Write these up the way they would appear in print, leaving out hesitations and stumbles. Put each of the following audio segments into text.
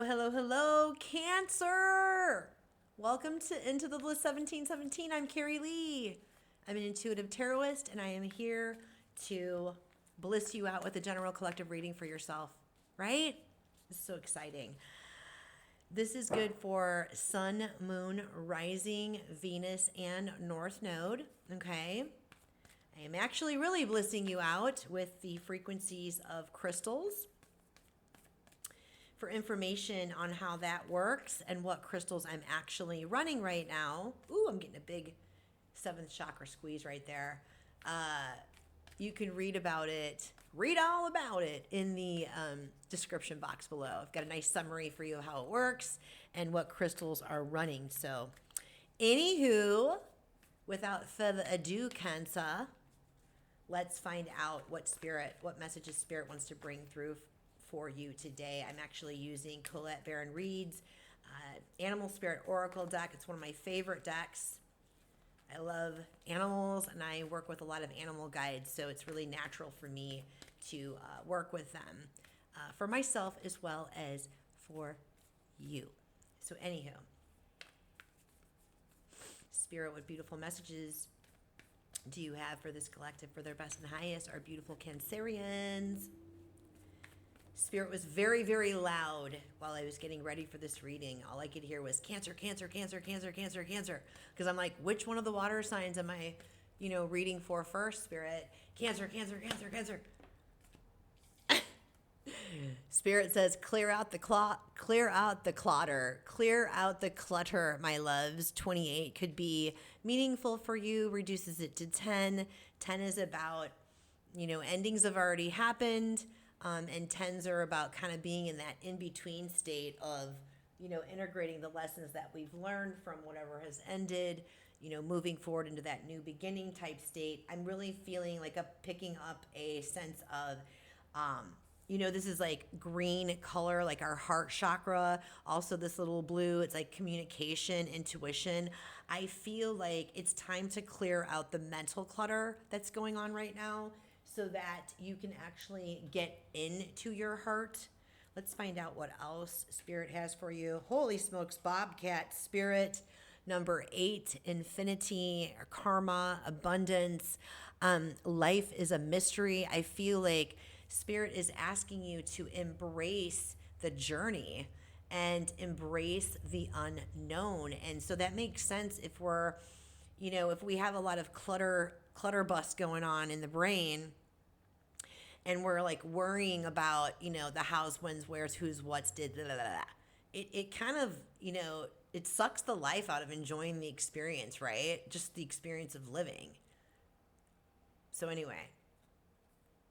Hello, hello, Cancer. Welcome to Into the Bliss 1717. I'm Carey Lee. I'm an intuitive tarotist, and I am here to bliss you out with a general collective reading for yourself, right? It's so exciting. This is good for Sun, Moon, Rising, Venus, and North Node, okay? I am actually really blissing you out with the frequencies of crystals. For information on how that works and what crystals I'm actually running right now. Ooh, I'm getting a big seventh chakra squeeze right there. You can read all about it in the description box below. I've got a nice summary for you of how it works and what crystals are running. So, anywho, without further ado, Cancer, let's find out what messages Spirit wants to bring through for you today. I'm actually using Colette Baron Reed's Animal Spirit Oracle deck. It's one of my favorite decks. I love animals, and I work with a lot of animal guides, so it's really natural for me to work with them for myself as well as for you. So anywho, Spirit, what beautiful messages do you have for this collective for their best and highest, our beautiful Cancerians? Spirit was very, very loud while I was getting ready for this reading. All I could hear was Cancer, Cancer, Cancer, Cancer, Cancer, Cancer. Because I'm like, which one of the water signs am I, reading for first, Spirit? Cancer, Cancer, Cancer, Cancer. Spirit says, clear out the clutter, clear out the clutter, my loves. 28 could be meaningful for you, reduces it to 10. 10 is about, endings have already happened. And 10s are about kind of being in that in-between state of, integrating the lessons that we've learned from whatever has ended, moving forward into that new beginning type state. I'm really feeling like picking up a sense of, this is like green color, like our heart chakra. Also this little blue, it's like communication, intuition. I feel like it's time to clear out the mental clutter that's going on right now, so that you can actually get into your heart. Let's find out what else Spirit has for you. Holy smokes, Bobcat Spirit. Number 8, infinity, karma, abundance. Life is a mystery. I feel like Spirit is asking you to embrace the journey and embrace the unknown. And so that makes sense if we're, if we have a lot of clutter bust going on in the brain, and we're like worrying about, the hows, whens, where's, who's, what's, did, blah, blah, blah. It kind of, it sucks the life out of enjoying the experience, right? Just the experience of living. So anyway,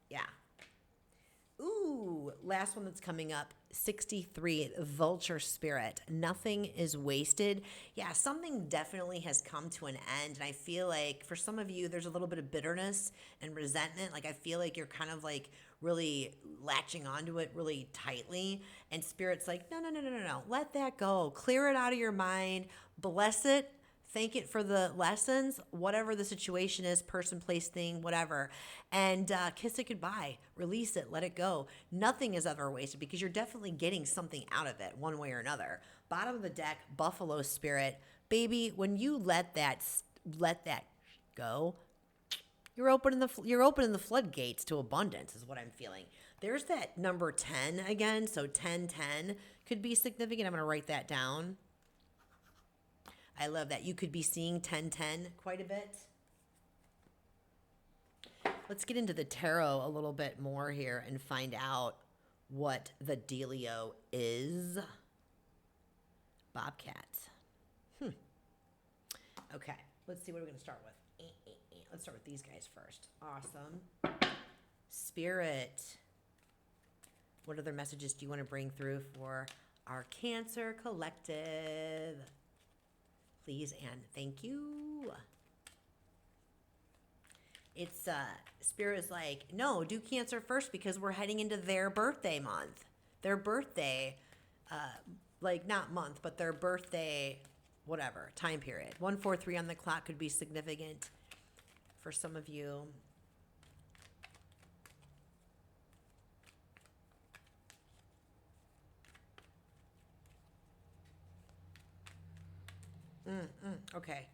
yeah. Ooh, last one that's coming up, 63, Vulture Spirit. Nothing is wasted. Yeah, something definitely has come to an end. And I feel like for some of you, there's a little bit of bitterness and resentment. Like I feel like you're kind of like really latching onto it really tightly. And Spirit's like, no. Let that go. Clear it out of your mind. Bless it. Thank it for the lessons, whatever the situation is, person, place, thing, whatever. And kiss it goodbye. Release it. Let it go. Nothing is ever wasted because you're definitely getting something out of it one way or another. Bottom of the deck, Buffalo Spirit. Baby, when you let that go, you're opening the floodgates to abundance is what I'm feeling. There's that number 10 again. So 1010 could be significant. I'm going to write that down. I love that. You could be seeing 1010 quite a bit. Let's get into the tarot a little bit more here and find out what the dealio is. Bobcat. Okay, let's see what we're going to start with. Let's start with these guys first. Awesome. Spirit. What other messages do you want to bring through for our Cancer collective? Please and thank you. It's Spirit is like, no, do Cancer first because we're heading into their birthday month. Their birthday, like not month, but their birthday, whatever, time period. 143 on the clock could be significant for some of you. Okay.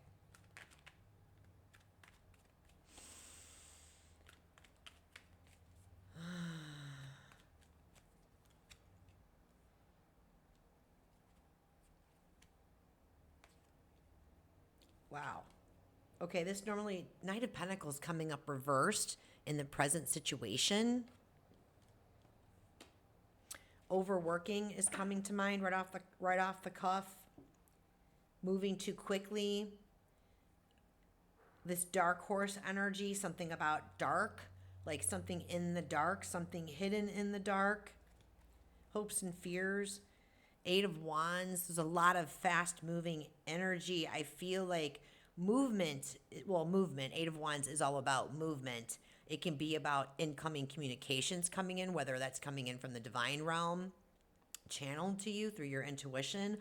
Wow. Okay, this normally, Knight of Pentacles coming up reversed in the present situation. Overworking is coming to mind right off the cuff. Moving too quickly. This dark horse energy, something about dark, like something in the dark, something hidden in the dark. Hopes and fears. Eight of Wands, there's a lot of fast moving energy. I feel like movement, Eight of Wands is all about movement. It can be about incoming communications coming in, whether that's coming in from the divine realm, channeled to you through your intuition,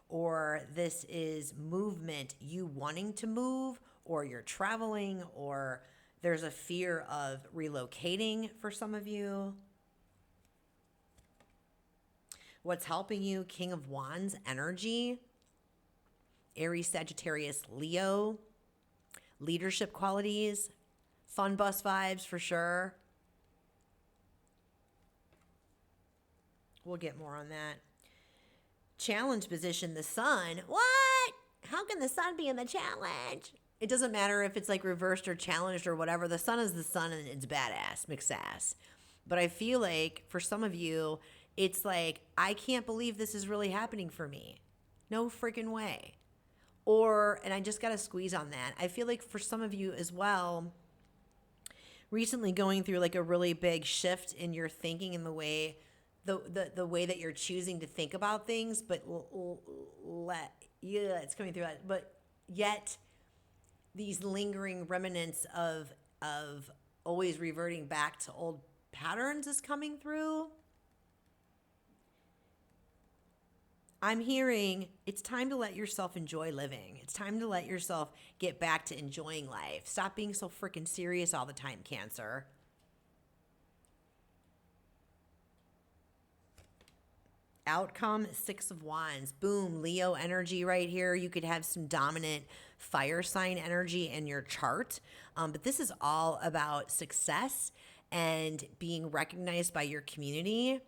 or this is movement, you wanting to move, or you're traveling, or there's a fear of relocating for some of you. What's helping you? King of Wands energy. Aries, Sagittarius, Leo. Leadership qualities. Fun bus vibes for sure. We'll get more on that. Challenge position, the sun. What? How can the sun be in the challenge? It doesn't matter if it's like reversed or challenged or whatever. The sun is the sun and it's badass, mixass. But I feel like for some of you, it's like, I can't believe this is really happening for me. No freaking way. Or, and I just got to squeeze on that. I feel like for some of you as well, recently going through like a really big shift in your thinking and the way that you're choosing to think about things, but it's coming through that. But yet these lingering remnants of always reverting back to old patterns is coming through. I'm hearing it's time to let yourself enjoy living. It's time to let yourself get back to enjoying life. Stop being so freaking serious all the time, Cancer. Outcome, Six of Wands. Boom, Leo energy right here. You could have some dominant fire sign energy in your chart. But this is all about success and being recognized by your community,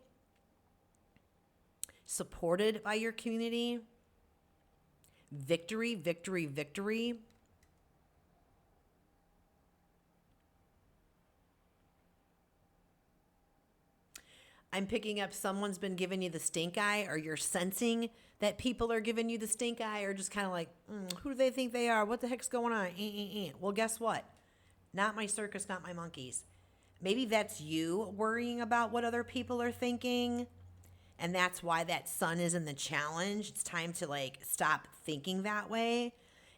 supported by your community. Victory, victory, victory. I'm picking up someone's been giving you the stink eye, or you're sensing that people are giving you the stink eye, or just kind of like, who do they think they are? What the heck's going on? Well, guess what? Not my circus, not my monkeys. Maybe that's you worrying about what other people are thinking. And that's why that sun is in the challenge. It's time to like stop thinking that way.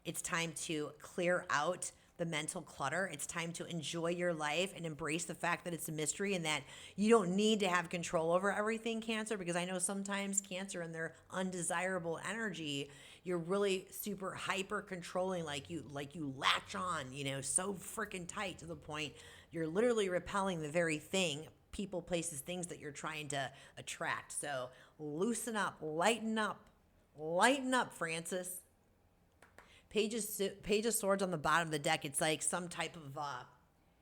It's time to clear out the mental clutter. It's time to enjoy your life and embrace the fact that it's a mystery and that you don't need to have control over everything, Cancer, because I know sometimes Cancer and their undesirable energy, you're really super hyper controlling, like you latch on, so freaking tight to the point you're literally repelling the very thing, people, places, things that you're trying to attract. So loosen up, lighten up, Francis. Page of Swords on the bottom of the deck. It's like some type of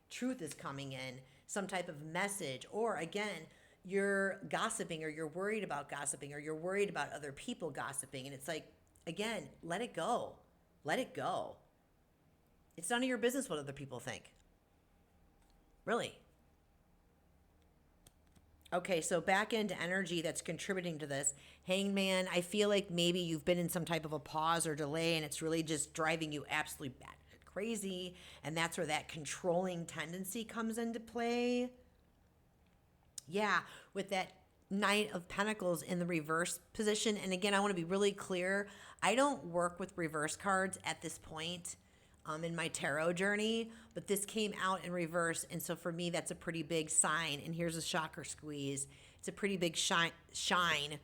truth is coming in, some type of message. Or again, you're gossiping, or you're worried about gossiping, or you're worried about other people gossiping. And it's like, again, let it go. Let it go. It's none of your business what other people think. Really. Okay, so back into energy that's contributing to this. Hangman, I feel like maybe you've been in some type of a pause or delay, and it's really just driving you absolutely crazy. And that's where that controlling tendency comes into play. Yeah, with that Knight of Pentacles in the reverse position. And again, I want to be really clear. I don't work with reverse cards at this point in my tarot journey, but this came out in reverse. And so for me, that's a pretty big sign. And here's a chakra squeeze. It's a pretty big shine.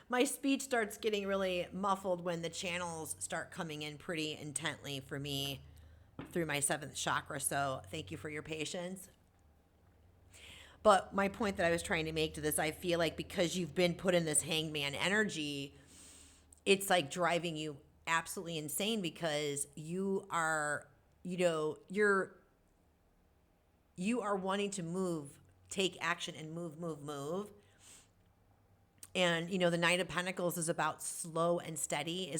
My speech starts getting really muffled when the channels start coming in pretty intently for me through my 7th chakra. So thank you for your patience. But my point that I was trying to make to this, I feel like because you've been put in this hangman energy, it's like driving you absolutely insane because you are, you are wanting to move, take action and move. And, the Knight of Pentacles is about slow and steady,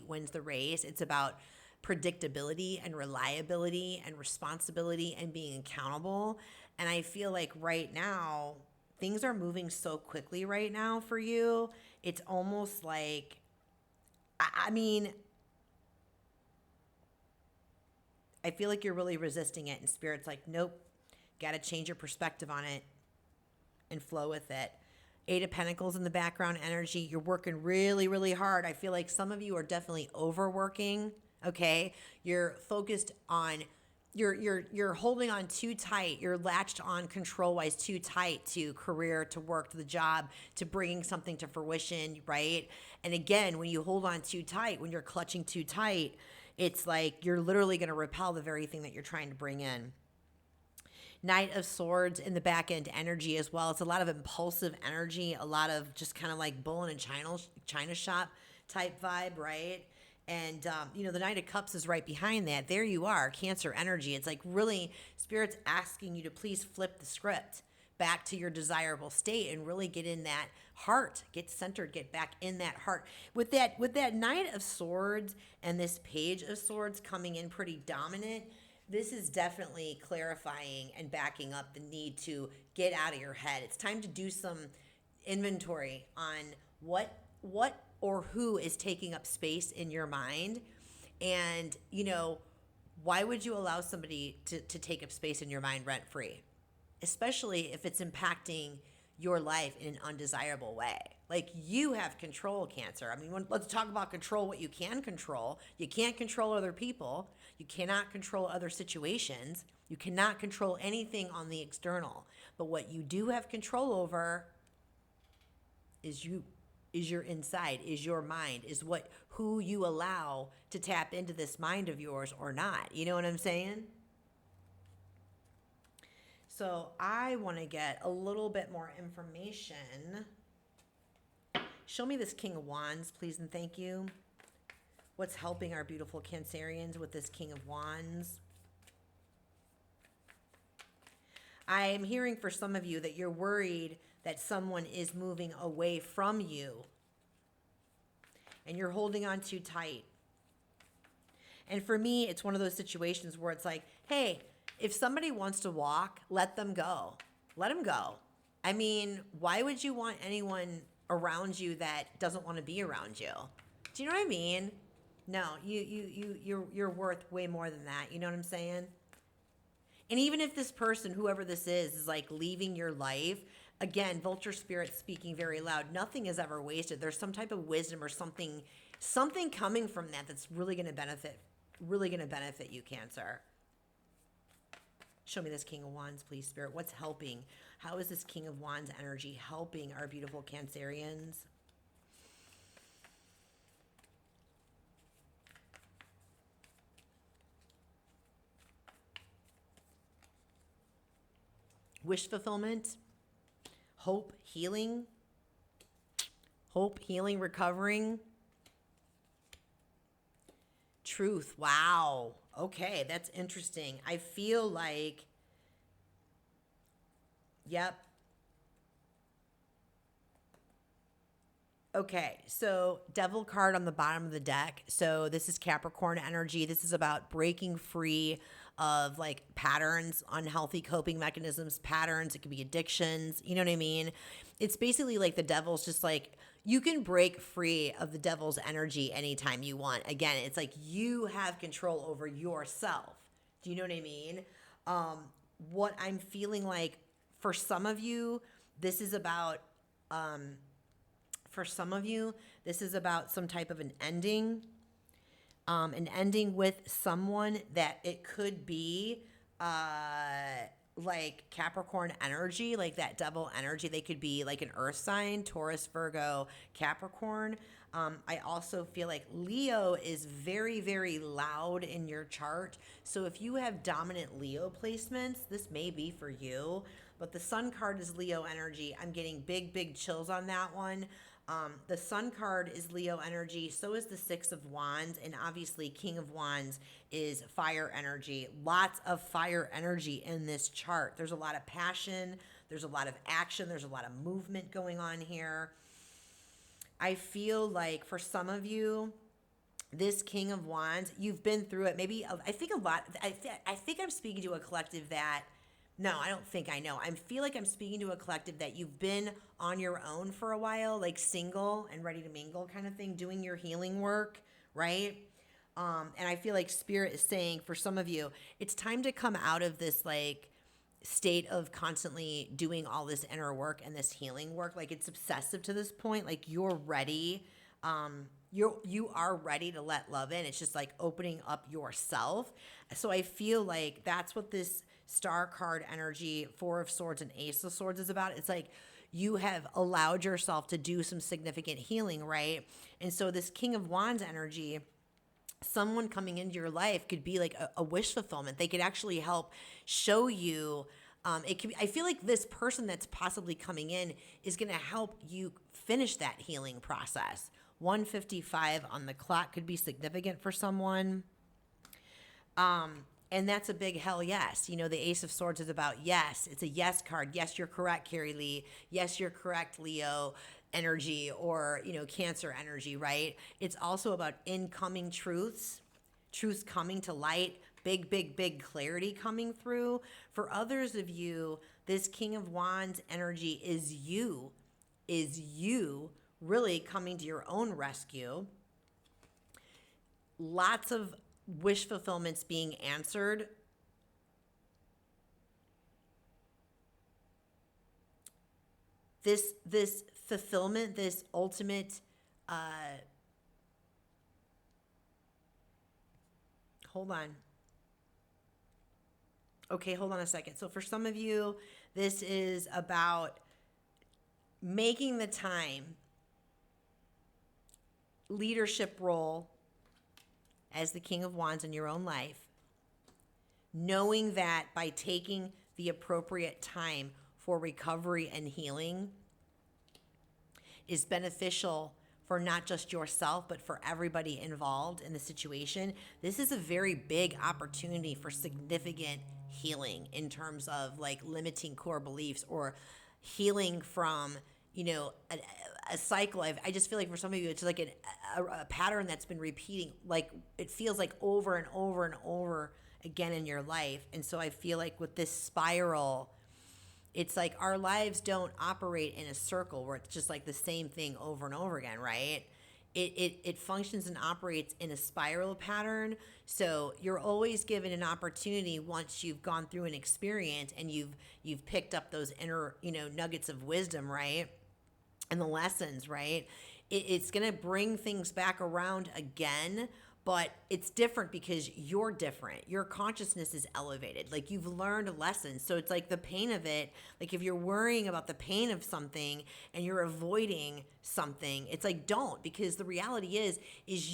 wins the race. It's about predictability and reliability and responsibility and being accountable. And I feel like right now, things are moving so quickly right now for you. It's almost like, I mean, I feel like you're really resisting it, and Spirit's like, nope, got to change your perspective on it and flow with it. Eight of Pentacles in the background energy. You're working really, really hard. I feel like some of you are definitely overworking. Okay, you're focused on, you're holding on too tight. You're latched on control-wise too tight to career, to work, to the job, to bringing something to fruition, right? And again, when you hold on too tight, when you're clutching too tight, it's like you're literally going to repel the very thing that you're trying to bring in. Knight of Swords in the back end energy as well. It's a lot of impulsive energy, a lot of just kind of like bull in a China shop type vibe, right? And, the Knight of Cups is right behind that. There you are, Cancer energy. It's like really Spirit's asking you to please flip the script back to your desirable state and really get in that heart, get centered, get back in that heart. With that Knight of Swords and this Page of Swords coming in pretty dominant, this is definitely clarifying and backing up the need to get out of your head. It's time to do some inventory on what or who is taking up space in your mind. And, why would you allow somebody to take up space in your mind rent-free? Especially if it's impacting your life in an undesirable way. Like, you have control, Cancer. I mean, let's talk about control, what you can control. You can't control other people. You cannot control other situations. You cannot control anything on the external. But what you do have control over is you, is your inside, is your mind, is who you allow to tap into this mind of yours or not. You know what I'm saying? So I want to get a little bit more information. Show me this King of Wands, please and thank you. What's helping our beautiful Cancerians with this King of Wands? I'm hearing for some of you that you're worried that someone is moving away from you and you're holding on too tight. And for me, it's one of those situations where it's like, hey, if somebody wants to walk, let them go. Let them go. I mean, why would you want anyone around you that doesn't want to be around you? Do you know what I mean? No, you're worth way more than that. You know what I'm saying? And even if this person, whoever this is like leaving your life, again, Vulture Spirit speaking very loud, nothing is ever wasted. There's some type of wisdom or something coming from that that's really going to benefit you, Cancer. Show me this King of Wands, please, Spirit. What's helping? How is this King of Wands energy helping our beautiful Cancerians? Wish fulfillment, hope, healing, recovering, truth. Wow. Okay, that's interesting. I feel like, yep. Okay, so Devil card on the bottom of the deck. So this is Capricorn energy. This is about breaking free of like patterns, unhealthy coping mechanisms, patterns. It could be addictions. You know what I mean? It's basically like the devil's just like, you can break free of the devil's energy anytime you want. Again, it's like you have control over yourself. Do you know what I mean? What I'm feeling like for some of you, this is about, some type of an ending with someone that it could be like Capricorn energy, like that devil energy. They could be like an earth sign, Taurus, Virgo, Capricorn. I also feel like Leo is very, very loud in your chart. So if you have dominant Leo placements, this may be for you. But the Sun card is Leo energy. I'm getting big, big chills on that one. The Sun card is Leo energy. So is the Six of Wands. And obviously, King of Wands is fire energy. Lots of fire energy in this chart. There's a lot of passion. There's a lot of action. There's a lot of movement going on here. I feel like for some of you, this King of Wands, you've been through it. Maybe I think a lot. I think I'm speaking to a collective that. No, I don't think I know. I feel like I'm speaking to a collective that you've been on your own for a while, like single and ready to mingle kind of thing, doing your healing work, right? And I feel like Spirit is saying for some of you, it's time to come out of this like state of constantly doing all this inner work and this healing work. Like it's obsessive to this point. Like you're ready. You are ready to let love in. It's just like opening up yourself. So I feel like that's what this Star card energy, Four of Swords and Ace of Swords is about. It's like you have allowed yourself to do some significant healing, right? And so this King of Wands energy, someone coming into your life could be like a wish fulfillment. They could actually help show you. It could be, I feel like this person that's possibly coming in is going to help you finish that healing process. 1:55 on the clock could be significant for someone. And that's a big hell yes. You know, the Ace of Swords is about yes. It's a yes card. Yes, you're correct, Carey Lee. Yes, you're correct, Leo energy, or, you know, Cancer energy, right? It's also about incoming truths coming to light, big clarity coming through. For others of you, this King of Wands energy is you really coming to your own rescue. Lots of wish fulfillments being answered. This fulfillment, this ultimate hold on. Okay, hold on a second. So for some of you, this is about making the time, leadership role as the King of Wands in your own life, knowing that by taking the appropriate time for recovery and healing is beneficial for not just yourself, but for everybody involved in the situation. This is a very big opportunity for significant healing in terms of like limiting core beliefs or healing from, you know, a cycle. I just feel like for some of you, it's like a pattern that's been repeating. Like it feels like over and over and over again in your life. And so I feel like with this spiral, it's like our lives don't operate in a circle where it's just like the same thing over and over again, right? It functions and operates in a spiral pattern. So you're always given an opportunity once you've gone through an experience and you've picked up those inner, you know, nuggets of wisdom, right? And the lessons, right? It's going to bring things back around again, but it's different because you're different. Your consciousness is elevated. Like you've learned lessons. So it's like the pain of it. Like if you're worrying about the pain of something and you're avoiding something, it's like don't, because the reality is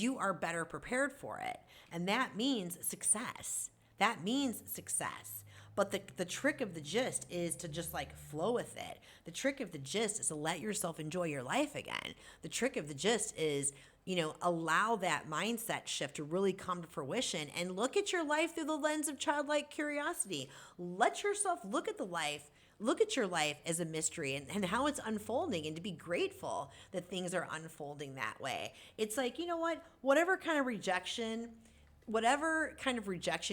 you are better prepared for it. And that means success. That means success. But the trick of the gist is to just like flow with it. The trick of the gist is to let yourself enjoy your life again. The trick of the gist is, you know, allow that mindset shift to really come to fruition and look at your life through the lens of childlike curiosity. Let yourself look at your life as a mystery and how it's unfolding, and to be grateful that things are unfolding that way. It's like, you know what, whatever kind of rejection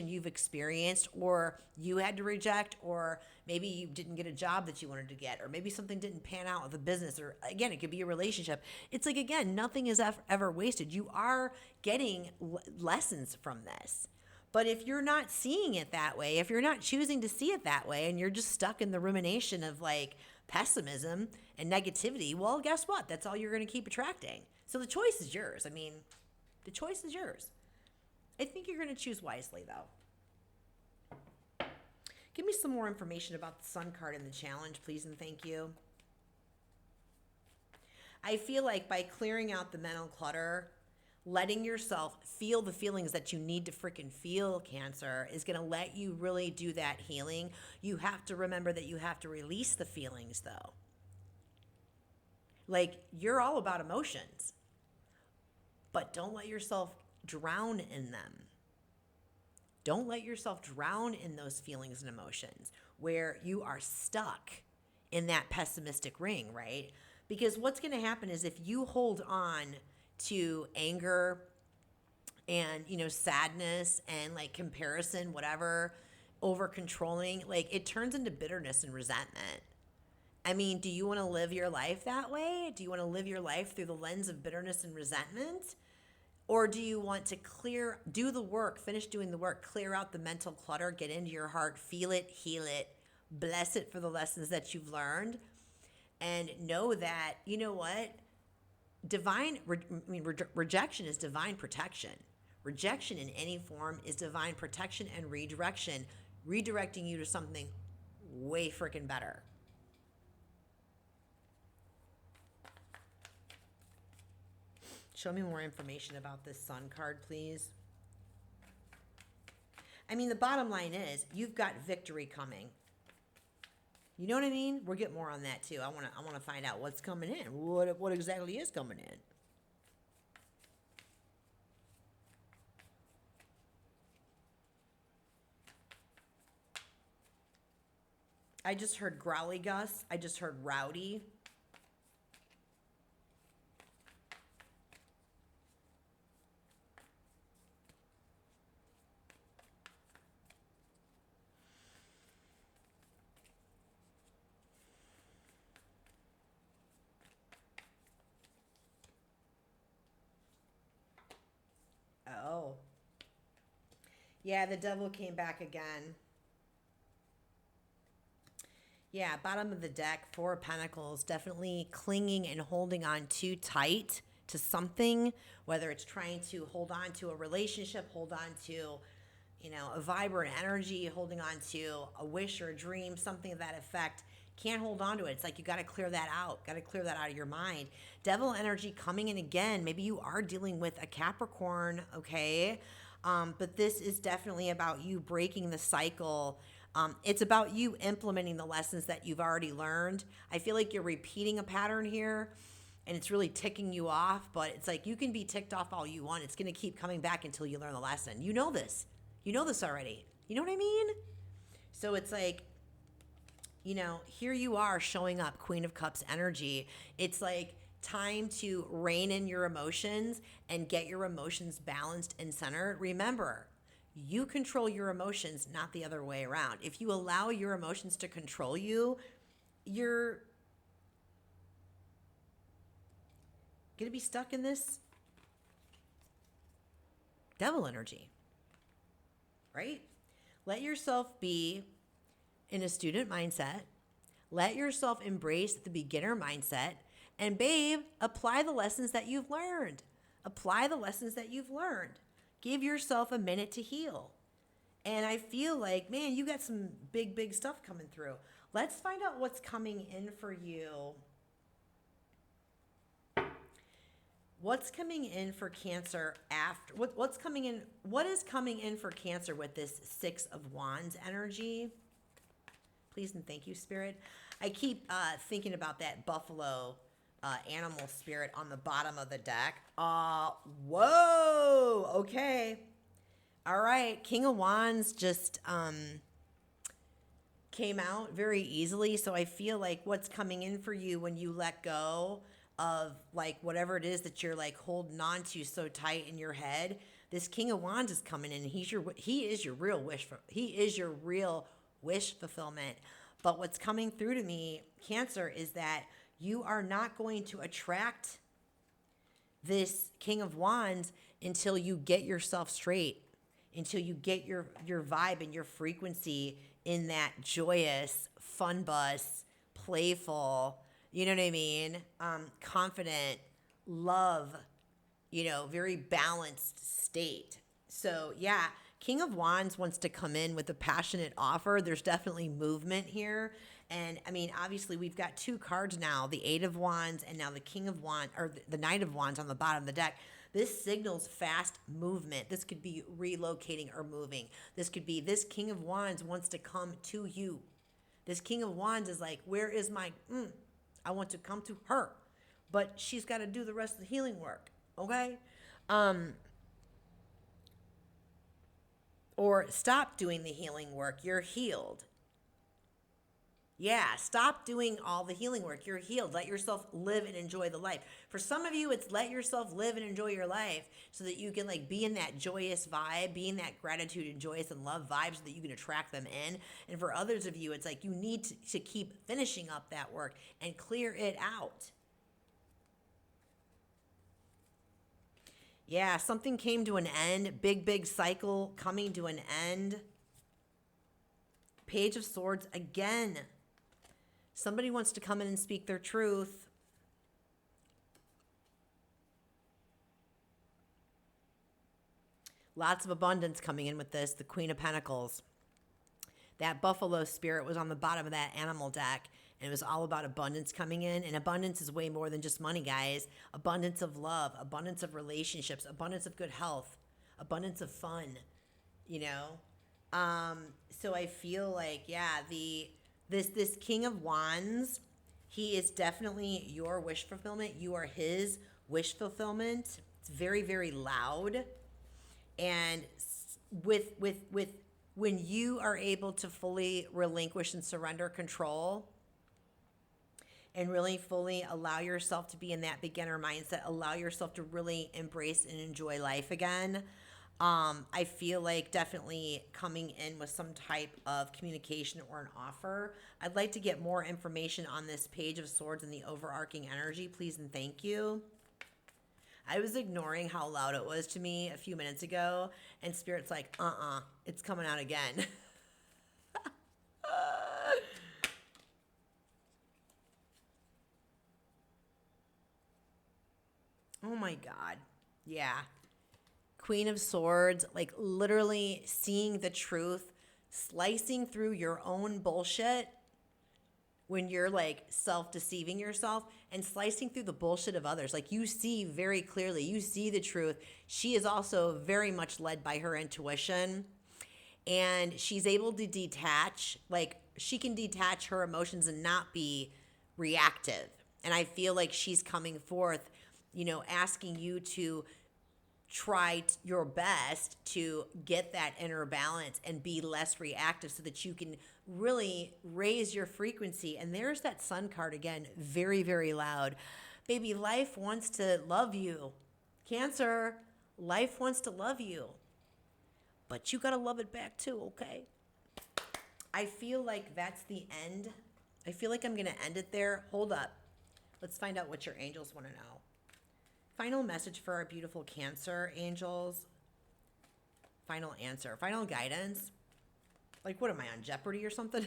you've experienced, or you had to reject, or maybe you didn't get a job that you wanted to get, or maybe something didn't pan out with a business, or again, it could be a relationship. It's like, again, nothing is ever wasted. You are getting lessons from this. But if you're not seeing it that way, if you're not choosing to see it that way, and you're just stuck in the rumination of like pessimism and negativity, well, guess what? That's all you're going to keep attracting. So the choice is yours. I mean, the choice is yours. I think you're going to choose wisely, though. Give me some more information about the Sun card in the challenge, please, and thank you. I feel like by clearing out the mental clutter, letting yourself feel the feelings that you need to freaking feel, Cancer, is going to let you really do that healing. You have to remember that you have to release the feelings, though. Like, you're all about emotions, but don't let yourself drown in them. Don't let yourself drown in those feelings and emotions where you are stuck in that pessimistic ring, right? Because what's going to happen is if you hold on to anger and, sadness and like comparison, whatever, over controlling, like it turns into bitterness and resentment. I mean, do you want to live your life that way? Do you want to live your life through the lens of bitterness and resentment? Or do you want to do the work, finish doing the work, clear out the mental clutter, get into your heart, feel it, heal it, bless it for the lessons that you've learned, and know that, you know what? Rejection is divine protection. Rejection in any form is divine protection and redirection, redirecting you to something way freaking better. Show me more information about this Sun card, please. I mean, the bottom line is you've got victory coming. You know what I mean? We'll get more on that too. I want to find out what's coming in. What exactly is coming in? I just heard growly Gus. I just heard rowdy. Oh. Yeah, the devil came back again. Yeah, bottom of the deck, Four of Pentacles, definitely clinging and holding on too tight to something, whether it's trying to hold on to a relationship, hold on to, a vibrant energy, holding on to a wish or a dream, something of that effect. Can't hold on to it. It's like you got to clear that out. Got to clear that out of your mind. Devil energy coming in again. Maybe you are dealing with a Capricorn, okay? But this is definitely about you breaking the cycle. It's about you implementing the lessons that you've already learned. I feel like you're repeating a pattern here, and it's really ticking you off. But it's like you can be ticked off all you want. It's going to keep coming back until you learn the lesson. You know this. You know this already. You know what I mean? So it's like, here you are showing up, Queen of Cups energy. It's like time to rein in your emotions and get your emotions balanced and centered. Remember, you control your emotions, not the other way around. If you allow your emotions to control you, you're going to be stuck in this devil energy, right? Let yourself be in a student mindset. Let yourself embrace the beginner mindset. And babe, apply the lessons that you've learned. Apply the lessons that you've learned. Give yourself a minute to heal. And I feel like, man, you got some big, big stuff coming through. Let's find out what's coming in for you. What's coming in for Cancer after? What's coming in? What is coming in for Cancer with this Six of Wands energy? Please and thank you, Spirit. I keep thinking about that buffalo animal spirit on the bottom of the deck. Whoa, okay. All right, King of Wands just came out very easily. So I feel like what's coming in for you when you let go of like whatever it is that you're like holding on to so tight in your head, this King of Wands is coming in. He is your real wish fulfillment. But what's coming through to me, Cancer, is that you are not going to attract this King of Wands until you get yourself straight, until you get your vibe and your frequency in that joyous, fun bus, playful, you know what I mean? Confident, love, very balanced state. So yeah, King of Wands wants to come in with a passionate offer. There's definitely movement here. And I mean, obviously we've got two cards now, the Eight of Wands and now the King of Wands, or the Knight of Wands on the bottom of the deck. This signals fast movement. This could be relocating or moving. This could be this King of Wands wants to come to you. This King of Wands is like, where is my, I want to come to her. but she's got to do the rest of the healing work. Okay. Or stop doing the healing work. You're healed. Yeah, stop doing all the healing work. You're healed. Let yourself live and enjoy the life. For some of you, it's let yourself live and enjoy your life so that you can like be in that joyous vibe, be in that gratitude and joyous and love vibe so that you can attract them in. And for others of you, it's like you need to keep finishing up that work and clear it out. Yeah, something came to an end. Big cycle coming to an end. Page of Swords again. Somebody wants to come in and speak their truth. Lots of abundance coming in with this. The Queen of Pentacles. That buffalo spirit was on the bottom of that animal deck, and it was all about abundance coming in. And abundance is way more than just money, guys. Abundance of love, abundance of relationships, abundance of good health, abundance of fun, you know? So I feel like, yeah, this King of Wands, he is definitely your wish fulfillment. You are his wish fulfillment. It's very, very loud. And with when you are able to fully relinquish and surrender control and really fully allow yourself to be in that beginner mindset, allow yourself to really embrace and enjoy life again, I feel like definitely coming in with some type of communication or an offer. I'd like to get more information on this Page of Swords and the overarching energy, please and thank you. I was ignoring how loud it was to me a few minutes ago, and Spirit's like, it's coming out again. Oh my God. Yeah. Queen of Swords, like literally seeing the truth, slicing through your own bullshit when you're like self-deceiving yourself and slicing through the bullshit of others. Like you see very clearly, you see the truth. She is also very much led by her intuition, and she's able to detach, like she can detach her emotions and not be reactive. And I feel like she's coming forth, you know, asking you to try your best to get that inner balance and be less reactive so that you can really raise your frequency. And there's that Sun card again, very, very loud. Baby, life wants to love you. Cancer, life wants to love you. But you got to love it back too, okay? I feel like that's the end. I feel like I'm going to end it there. Hold up. Let's find out what your angels want to know. Final message for our beautiful Cancer angels. Final answer. Final guidance. Like, what am I on Jeopardy or something?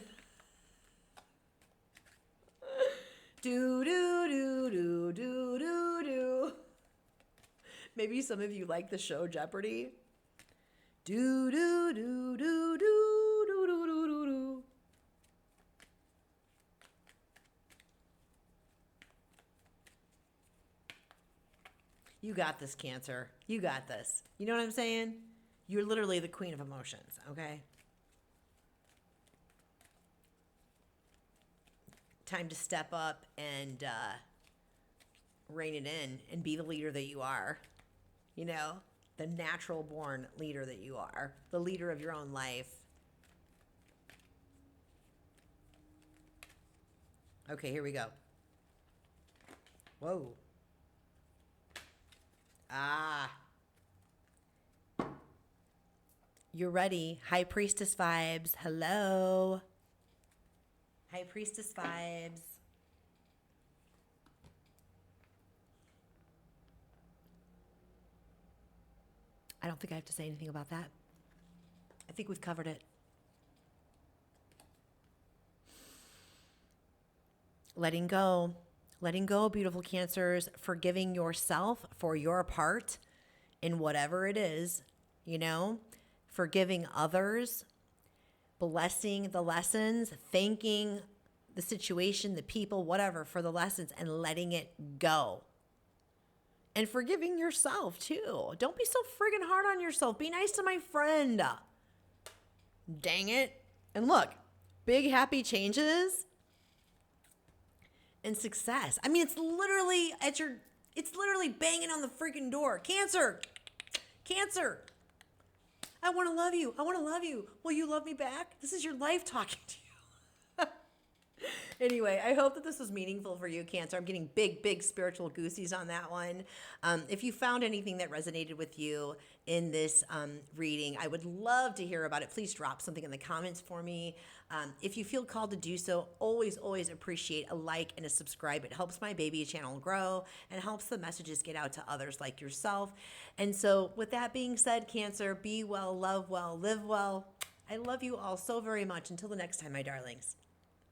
Do, do, do, do, do, do, do. Maybe some of you like the show Jeopardy. Do, do, do, do, do, do, do, do, do, do. You got this, Cancer. You got this. You know what I'm saying? You're literally the queen of emotions, okay? Time to step up and rein it in and be the leader that you are. You know, the natural born leader that you are. The leader of your own life. Okay, here we go. Whoa. You're ready. High Priestess vibes. Hello. High Priestess vibes. I don't think I have to say anything about that. I think we've covered it. Letting go. Letting go, beautiful Cancers. Forgiving yourself for your part in whatever it is, you know. Forgiving others. Blessing the lessons. Thanking the situation, the people, whatever, for the lessons, and letting it go. And forgiving yourself, too. Don't be so friggin' hard on yourself. Be nice to my friend. Dang it. And look, big happy changes and success. I mean, it's literally it's literally banging on the freaking door. Cancer. Cancer. I want to love you. I want to love you. Will you love me back? This is your life talking to you. Anyway, I hope that this was meaningful for you, Cancer. I'm getting big spiritual goosies on that one. If you found anything that resonated with you in this reading, I would love to hear about it. Please drop something in the comments for me. If you feel called to do so, always appreciate a like and a subscribe. It helps my baby channel grow and helps the messages get out to others like yourself. And so with that being said, Cancer, be well, love well, live well. I love you all so very much. Until the next time, my darlings.